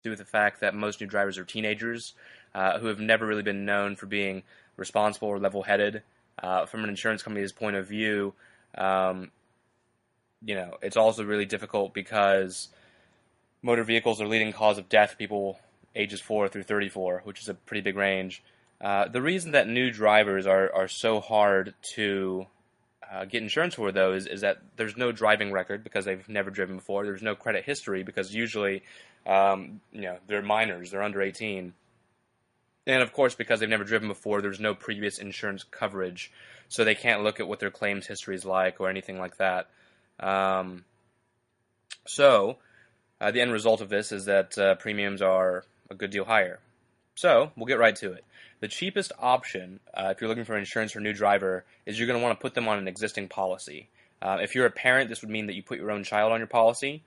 due to the fact that most new drivers are teenagers who have never really been known for being responsible or level-headed. From an insurance company's point of view, um, it's also really difficult because motor vehicles are leading cause of death for people ages 4 through 34, which is a pretty big range. The reason that new drivers are so hard to get insurance for, though, is that there's no driving record because they've never driven before. There's no credit history because usually, they're minors, they're under 18. And of course, because they've never driven before, there's no previous insurance coverage, so they can't look at what their claims history is like or anything like that. Um, so, the end result of this is that premiums are a good deal higher. So, we'll get right to it. The cheapest option, if you're looking for insurance for a new driver, is you're going to want to put them on an existing policy. If you're a parent, this would mean that you put your own child on your policy.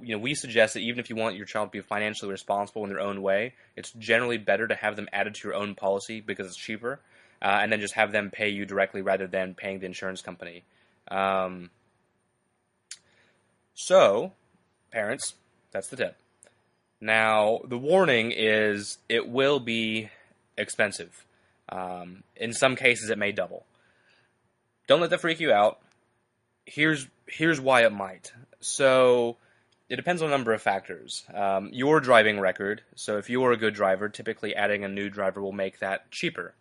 We suggest that even if you want your child to be financially responsible in their own way, it's generally better to have them added to your own policy because it's cheaper, and then just have them pay you directly rather than paying the insurance company. Um, so, parents, that's the tip. Now, the warning is it will be expensive. In some cases, it may double. Don't let that freak you out. Here's why it might. So, it depends on a number of factors. Your driving record. So, if you're a good driver, typically adding a new driver will make that cheaper.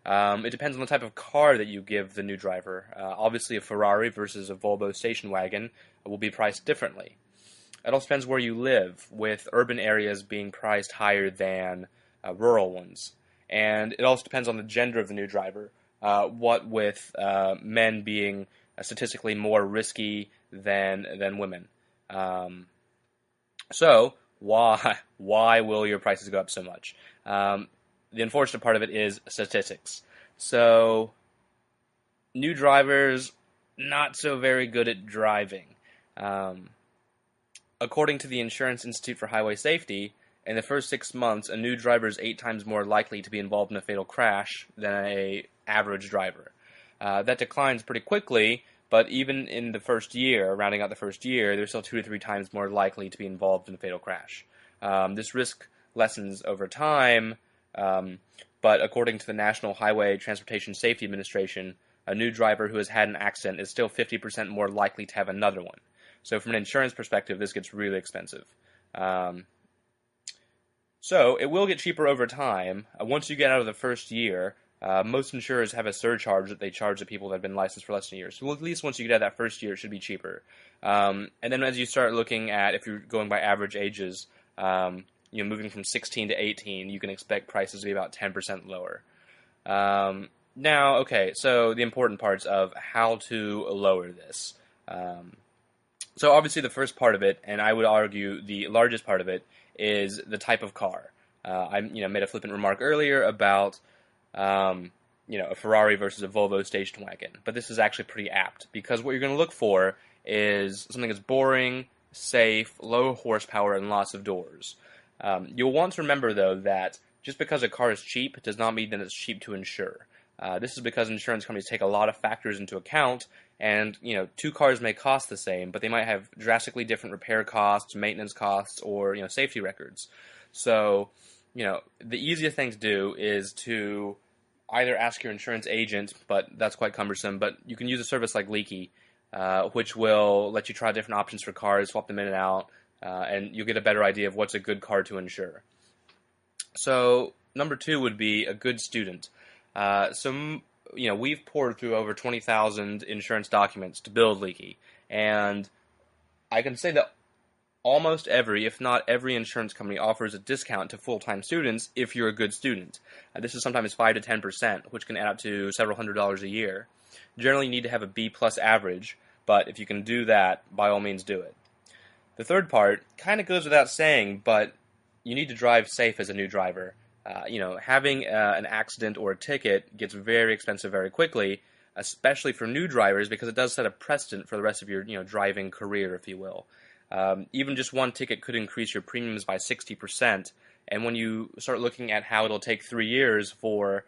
It depends on the type of car that you give the new driver. Obviously, a Ferrari versus a Volvo station wagon will be priced differently. It also depends where you live, with urban areas being priced higher than rural ones. And it also depends on the gender of the new driver, what with men being statistically more risky than women. So, why will your prices go up so much? The unfortunate part of it is statistics. So, new drivers, not so very good at driving. According to the Insurance Institute for Highway Safety, in the first 6 months, a new driver is 8 times more likely to be involved in a fatal crash than an average driver. That declines pretty quickly, but even in the first year, rounding out the first year, they're still 2 to 3 times more likely to be involved in a fatal crash. This risk lessens over time, but according to the National Highway Transportation Safety Administration, a new driver who has had an accident is still 50% more likely to have another one. So from an insurance perspective, this gets really expensive. So it will get cheaper over time. Once you get out of the first year, most insurers have a surcharge that they charge the people that have been licensed for less than a year. So at least once you get out of that first year, it should be cheaper. And then as you start looking at, if you're going by average ages, moving from 16 to 18, you can expect prices to be about 10% lower. Now, okay, so the important parts of how to lower this. So obviously the first part of it, and I would argue the largest part of it, is the type of car. I made a flippant remark earlier about a Ferrari versus a Volvo station wagon, but this is actually pretty apt because what you're going to look for is something that's boring, safe, low horsepower, and lots of doors. You'll want to remember though that just because a car is cheap does not mean that it's cheap to insure. This is because insurance companies take a lot of factors into account, and 2 cars may cost the same, but they might have drastically different repair costs, maintenance costs, or safety records. So, the easiest thing to do is to either ask your insurance agent, but that's quite cumbersome. But you can use a service like Leaky, which will let you try different options for cars, swap them in and out, and you'll get a better idea of what's a good car to insure. So, number 2 would be a good student. We've poured through over 20,000 insurance documents to build Leaky, and I can say that almost every, if not every insurance company offers a discount to full-time students if you're a good student. This is sometimes 5 to 10%, which can add up to several $100s a year. Generally, you need to have a B+ average, but if you can do that, by all means do it. The third part kind of goes without saying, but you need to drive safe as a new driver. Having an accident or a ticket gets very expensive very quickly, especially for new drivers, because it does set a precedent for the rest of your driving career, if you will. Even just one ticket could increase your premiums by 60%, and when you start looking at how it'll take 3 years for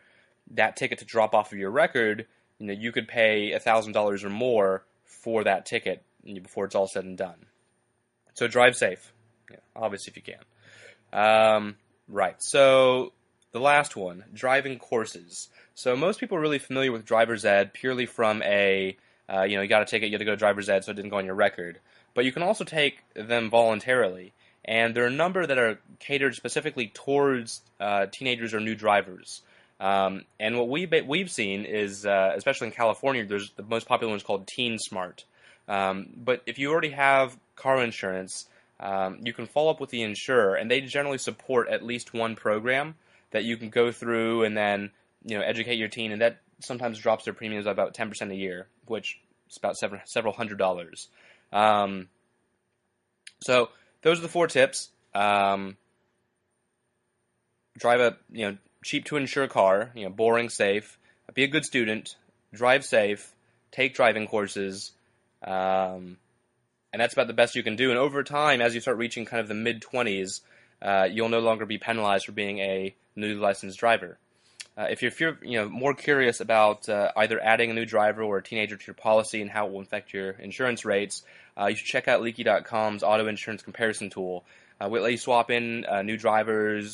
that ticket to drop off of your record, you could pay $1,000 or more for that ticket before it's all said and done. So drive safe, obviously if you can. Right. So the last one, driving courses. So most people are really familiar with driver's ed purely from you got to take it, you got to go to driver's ed, so it didn't go on your record. But you can also take them voluntarily, and there are a number that are catered specifically towards teenagers or new drivers. And what we've seen is, especially in California, there's the most popular one is called Teen Smart. But if you already have car insurance, you can follow up with the insurer, and they generally support at least one program that you can go through and then educate your teen, and that sometimes drops their premiums by about 10% a year, which is about several $100s. So those are the 4 tips. Drive a cheap to insure car, boring, safe. Be a good student. Drive safe. Take driving courses. And that's about the best you can do. And over time, as you start reaching kind of the mid-20s, you'll no longer be penalized for being a newly licensed driver. If you're more curious about either adding a new driver or a teenager to your policy and how it will affect your insurance rates, you should check out Leaky.com's auto insurance comparison tool. We'll let you swap in new drivers,